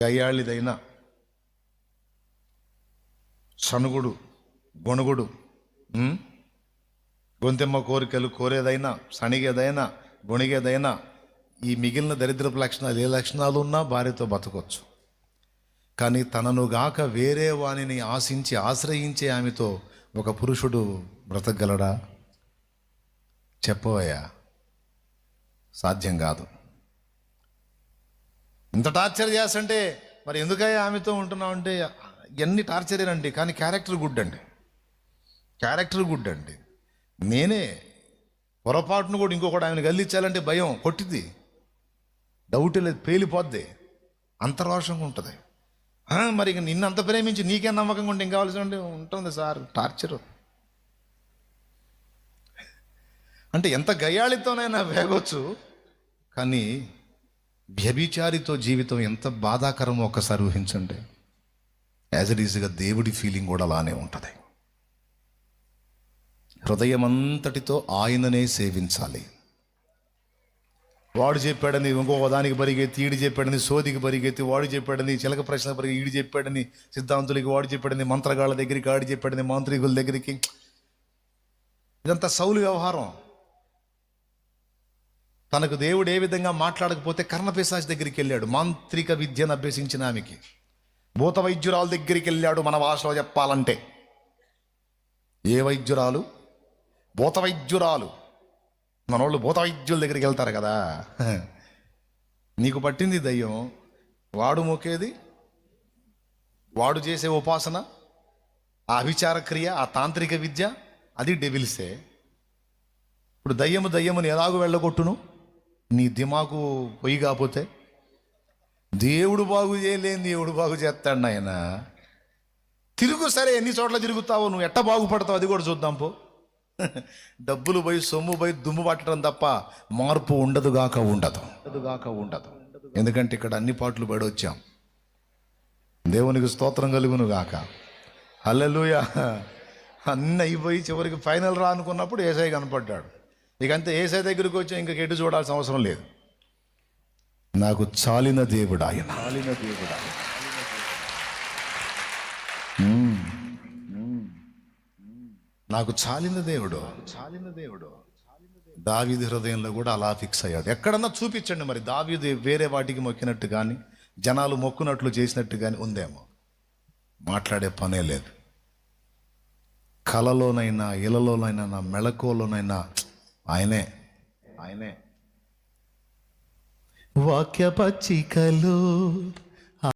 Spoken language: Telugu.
గయ్యాళిదైనా, సనుగుడు, గొణుగుడు, గొంతెమ్మ కోరికలు కోరేదైనా, సణిగేదైనా, గొణిగేదైనా, ఈ మిగిలిన దరిద్రపు లక్షణాలు ఏ లక్షణాలు ఉన్నా భార్యతో బతకొచ్చు. కానీ తనను గాక వేరే వాణిని ఆశించి ఆశ్రయించే ఆమెతో ఒక పురుషుడు బ్రతకగలడా? చెప్పవయ్యా, సాధ్యం కాదు. ఇంత టార్చర్ చేస్తుంటే మరి ఎందుకయ్యా ఆమెతో ఉంటున్నావు అంటే, ఎన్ని టార్చరేనండి, కానీ క్యారెక్టర్ గుడ్ అండి. క్యారెక్టర్ గుడ్ అండి. నేనే పొరపాటును కూడా ఇంకొకటి ఆమెను గల్లించాలంటే భయం, కొట్టింది, డౌట్ లేదు, పేలిపోద్ది, అంతరోషంగా ఉంటుంది. మరి నిన్ను అంత ప్రేమించి నీకే నమ్మకంగా ఉంటే ఇంకా కావాల్సి ఉంటుంది సార్. టార్చరు అంటే ఎంత గయ్యాళితోనైనా వేగొచ్చు, కానీ వ్యభిచారితో జీవితం ఎంత బాధాకరమో ఒక్కసారి ఊహించండి. యాజ్ ఇట్ ఈజ్గా దేవుడి ఫీలింగ్ కూడా అలానే ఉంటుంది. హృదయం అంతటితో ఆయననే సేవించాలి. వాడు చెప్పాడని ఇంకొక దానికి పరిగెత్తి, ఈడు చెప్పాడని సోదికి పరిగెత్తి, వాడు చెప్పాడని చిలక ప్రశ్న పరిగెత్తి, ఈడు చెప్పాడని సిద్ధాంతులకి, వాడు చెప్పాడని మంత్రగాళ్ళ దగ్గరికి, ఆడు చెప్పాడని మాంత్రికుల దగ్గరికి. ఇదంతా సౌలు వ్యవహారం. తనకు దేవుడు ఏ విధంగా మాట్లాడకపోతే కర్ణపిశాచి దగ్గరికి వెళ్ళాడు. మాంత్రిక విద్యను అభ్యసించిన ఆమెకి, భూత వైద్యురాల దగ్గరికి వెళ్ళాడు. మన భాషలో చెప్పాలంటే ఏ వైద్యురాలు? భూత వైద్యురాలు. మనోళ్ళు భూత వైద్యుల దగ్గరికి వెళ్తారు కదా. నీకు పట్టింది దయ్యం, వాడు మొక్కేది, వాడు చేసే ఉపాసన, ఆ అభిచార క్రియ, ఆ తాంత్రిక విద్య, అది డెవిల్సే. ఇప్పుడు దయ్యముని ఎలాగో వెళ్ళగొట్టును? నీ దిమాకు పొయ్యి కాకపోతే దేవుడు బాగు చేయలేని దేవుడు బాగు చేస్తాడు ఆయన. తిరుగు, సరే ఎన్ని చోట్ల తిరుగుతావు, నువ్వు ఎట్ట బాగుపడతావు అది కూడా చూద్దాం పో. డబ్బులు పోయి సొమ్ము పోయి దుమ్ము పట్టడం తప్ప మార్పు ఉండదుగాక ఉండదు. ఎందుకంటే ఇక్కడ అన్ని పాటలు పడి వచ్చాం. దేవునికి స్తోత్రం కలుగును గాక. హల్లెలూయా. అన్నీ అయిపోయి చివరికి ఫైనల్ రా అనుకున్నప్పుడు యేసయ్య కనపడ్డాడు. ఇకంతే, యేసయ్య దగ్గరికి వచ్చి ఇంకా ఎటు చూడాల్సిన అవసరం లేదు. నాకు చాలిన దేవుడు ఆయన. నాకు చాలిన దేవుడు. దావీదు హృదయంలో కూడా అలా ఫిక్స్ అయ్యాడు. ఎక్కడన్నా చూపించండి మరి దావీదు వేరే వాటికి మొక్కినట్టు కానీ, జనాలు మొక్కునట్లు చేసినట్టు కానీ ఉందేమో. మాట్లాడే పనే లేదు. కలలోనైనా, ఇలలోనైనా, నా మెళకువలోనైనా ఆయనే. వాక్య పచ్చికలు